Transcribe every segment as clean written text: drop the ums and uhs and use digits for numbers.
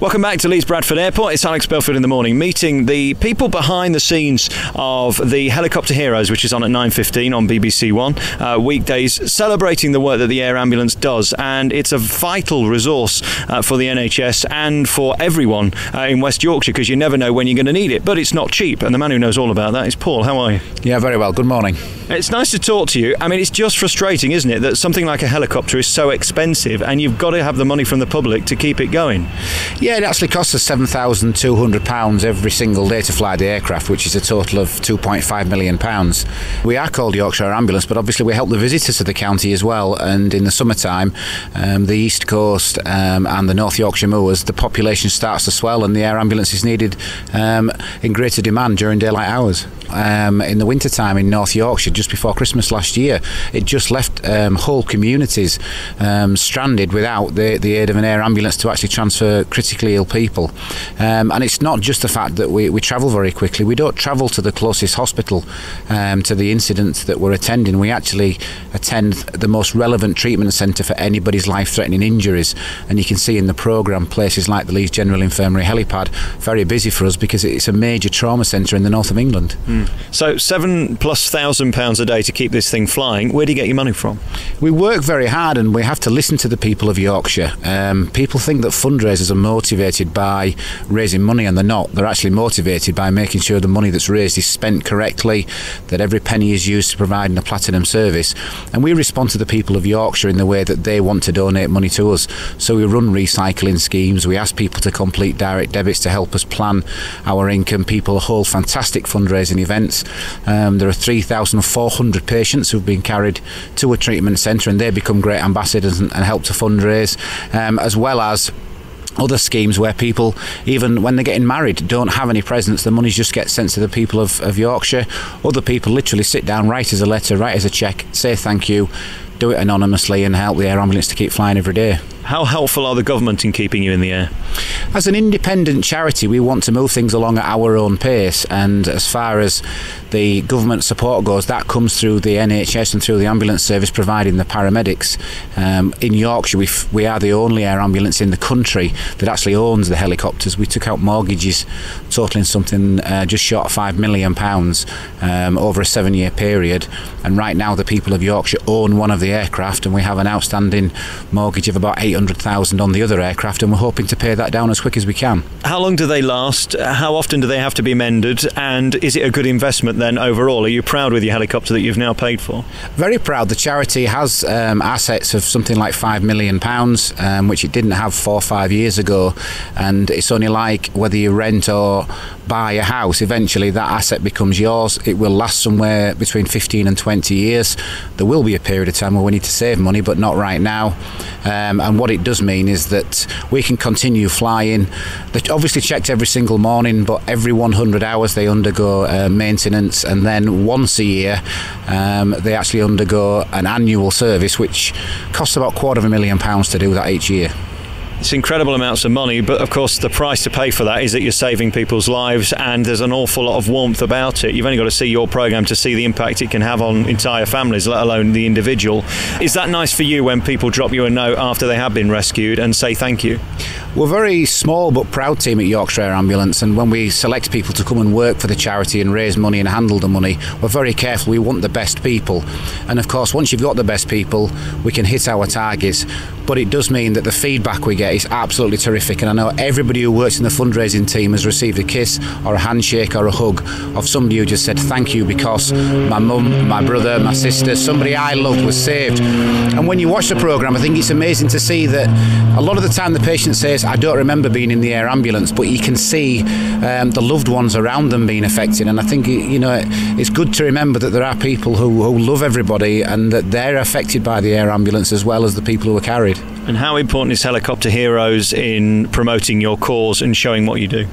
Welcome back to Leeds Bradford Airport. It's Alex Belfield in the morning, meeting the people behind the scenes of the Helicopter Heroes, which is on at 9:15 on BBC1 weekdays, celebrating the work that the Air Ambulance does. And it's a vital resource for the NHS and for everyone in West Yorkshire, because you never know when you're going to need it. But it's not cheap, and the man who knows all about that is Paul. How are you? Yeah, very well. Good morning. It's nice to talk to you. I mean, it's just frustrating, isn't it, that something like a helicopter is so expensive and you've got to have the money from the public to keep it going. Yeah, it actually costs us £7,200 every single day to fly the aircraft, which is a total of £2.5 million. We are called Yorkshire Air Ambulance, but obviously we help the visitors to the county as well. And in the summertime, the East Coast and the North Yorkshire moors, the population starts to swell and the air ambulance is needed in greater demand during daylight hours. In the wintertime in North Yorkshire, just before Christmas last year, it just left whole communities stranded without the aid of an air ambulance to actually transfer critically ill people. And it's not just the fact that we travel very quickly. We don't travel to the closest hospital to the incident that we're attending. We actually attend the most relevant treatment centre for anybody's life-threatening injuries. And you can see in the programme places like the Leeds General Infirmary helipad very busy for us because it's a major trauma centre in the north of England. So £7,000+ a day to keep this thing flying. Where do you get your money from? We work very hard and we have to listen to the people of Yorkshire. People think that fundraisers are motivated by raising money, and they're not. They're actually motivated by making sure the money that's raised is spent correctly, that every penny is used to provide a platinum service. And we respond to the people of Yorkshire in the way that they want to donate money to us. So we run recycling schemes. We ask people to complete direct debits to help us plan our income. People hold fantastic fundraising events. There are 3,400 patients who've been carried to a treatment centre, and they become great ambassadors and help to fundraise, as well as other schemes where people, even when they're getting married, don't have any presents. The money just gets sent to the people of Yorkshire. Other people literally sit down, write us a letter, write us a cheque, say thank you, do it anonymously, and help the air ambulance to keep flying every day. How helpful are the government in keeping you in the air? As an independent charity, we want to move things along at our own pace, and as far as the government support goes, that comes through the NHS and through the ambulance service providing the paramedics. In Yorkshire, we are the only air ambulance in the country that actually owns the helicopters. We took out mortgages totaling something just short of £5 million over a 7-year period, and right now the people of Yorkshire own one of the aircraft, and we have an outstanding mortgage of about £800,000 on the other aircraft, and we're hoping to pay that down as quick as we can. How long do they last? How often do they have to be mended? And is it a good investment then overall? Are you proud with your helicopter that you've now paid for? Very proud. The charity has assets of something like £5 million, which it didn't have 4 or 5 years ago, and it's only like whether you rent or buy a house, eventually that asset becomes yours. It will last somewhere between 15 and 20 years. There will be a period of time where we need to save money, but not right now. And what it does mean is that we can continue flying. They're obviously checked every single morning, but every 100 hours they undergo maintenance, and then once a year they actually undergo an annual service, which costs about £250,000 to do that each year. It's incredible amounts of money, but of course the price to pay for that is that you're saving people's lives, and there's an awful lot of warmth about it. You've only got to see your programme to see the impact it can have on entire families, let alone the individual. Is that nice for you when people drop you a note after they have been rescued and say thank you? We're a very small but proud team at Yorkshire Air Ambulance, and when we select people to come and work for the charity and raise money and handle the money, we're very careful. We want the best people, and of course once you've got the best people we can hit our targets, but it does mean that the feedback we get is absolutely terrific, and I know everybody who works in the fundraising team has received a kiss or a handshake or a hug of somebody who just said thank you because my mum, my brother, my sister, somebody I loved was saved. And when you watch the programme, I think it's amazing to see that a lot of the time the patient says, I don't remember being in the air ambulance, but you can see the loved ones around them being affected, and I think it's good to remember that there are people who love everybody and that they're affected by the air ambulance as well as the people who are carried. And how important is Helicopter Heroes in promoting your cause and showing what you do?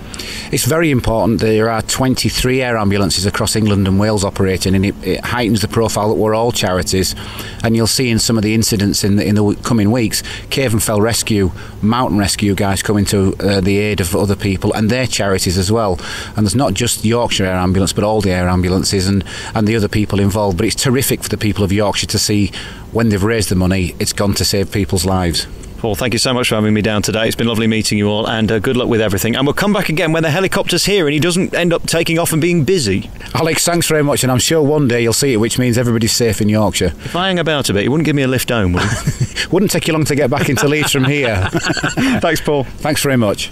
It's very important. There are 23 air ambulances across England and Wales operating, and it heightens the profile that we're all charities. And you'll see in some of the incidents in the coming weeks, Cave and Fell Rescue, Mountain Rescue guys coming to the aid of other people and their charities as well. And there's not just Yorkshire Air Ambulance, but all the air ambulances and the other people involved. But it's terrific for the people of Yorkshire to see when they've raised the money, it's gone to save people's lives. Paul, thank you so much for having me down today. It's been lovely meeting you all, and good luck with everything. And we'll come back again when the helicopter's here and he doesn't end up taking off and being busy. Alex, thanks very much, and I'm sure one day you'll see it, which means everybody's safe in Yorkshire. If I hang about a bit, you wouldn't give me a lift home, would you? Wouldn't take you long to get back into Leeds from here. Thanks, Paul. Thanks very much.